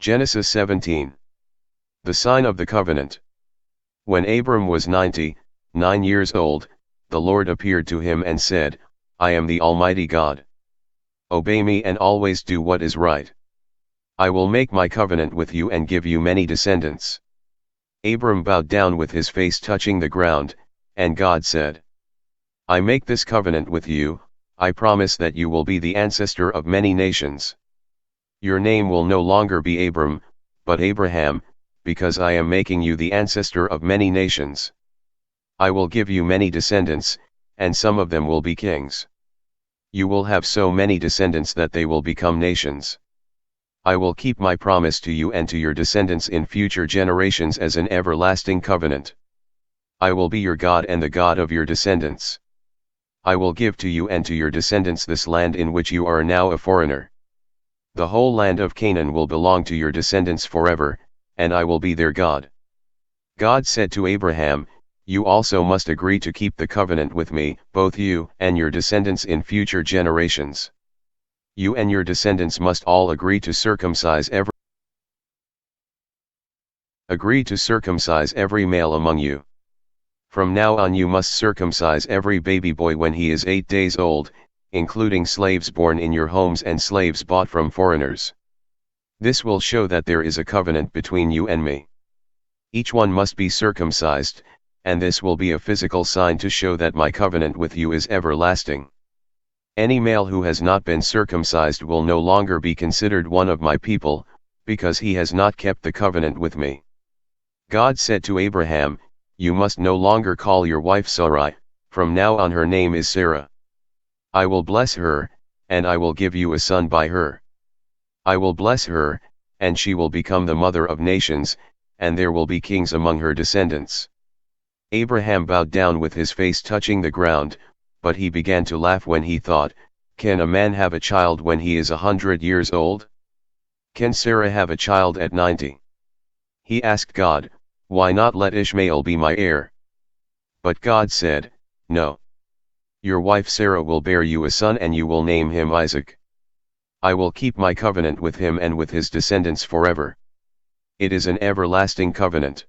Genesis 17. The sign of the covenant. When Abram was 99 years old, the Lord appeared to him and said, I am the Almighty God. Obey me and always do what is right. I will make my covenant with you and give you many descendants. Abram bowed down with his face touching the ground, and God said, I make this covenant with you, I promise that you will be the ancestor of many nations. Your name will no longer be Abram, but Abraham, because I am making you the ancestor of many nations. I will give you many descendants, and some of them will be kings. You will have so many descendants that they will become nations. I will keep my promise to you and to your descendants in future generations as an everlasting covenant. I will be your God and the God of your descendants. I will give to you and to your descendants this land in which you are now a foreigner. The whole land of Canaan will belong to your descendants forever, and I will be their God. God said to Abraham, you also must agree to keep the covenant with me, both you and your descendants in future generations. You and your descendants must all agree to circumcise every male among you. From now on you must circumcise every baby boy when he is 8 days old, including slaves born in your homes and slaves bought from foreigners. This will show that there is a covenant between you and me. Each one must be circumcised, and this will be a physical sign to show that my covenant with you is everlasting. Any male who has not been circumcised will no longer be considered one of my people, because he has not kept the covenant with me. God said to Abraham, you must no longer call your wife Sarai, from now on her name is Sarah. I will bless her, and I will give you a son by her. I will bless her, and she will become the mother of nations, and there will be kings among her descendants. Abraham bowed down with his face touching the ground, but he began to laugh when he thought, can a man have a child when he is 100 years old? Can Sarah have a child at 90? He asked God, why not let Ishmael be my heir? But God said, no. Your wife Sarah will bear you a son and you will name him Isaac. I will keep my covenant with him and with his descendants forever. It is an everlasting covenant.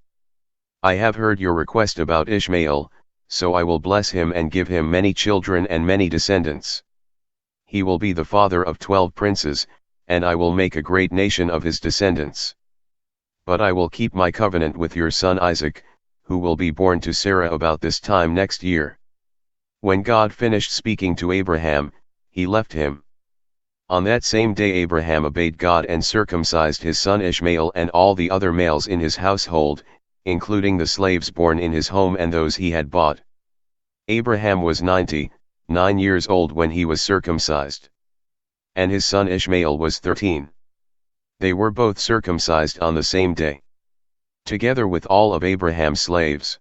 I have heard your request about Ishmael, so I will bless him and give him many children and many descendants. He will be the father of 12 princes, and I will make a great nation of his descendants. But I will keep my covenant with your son Isaac, who will be born to Sarah about this time next year. When God finished speaking to Abraham, he left him. On that same day Abraham obeyed God and circumcised his son Ishmael and all the other males in his household, including the slaves born in his home and those he had bought. Abraham was 99 years old when he was circumcised. And his son Ishmael was 13. They were both circumcised on the same day, together with all of Abraham's slaves.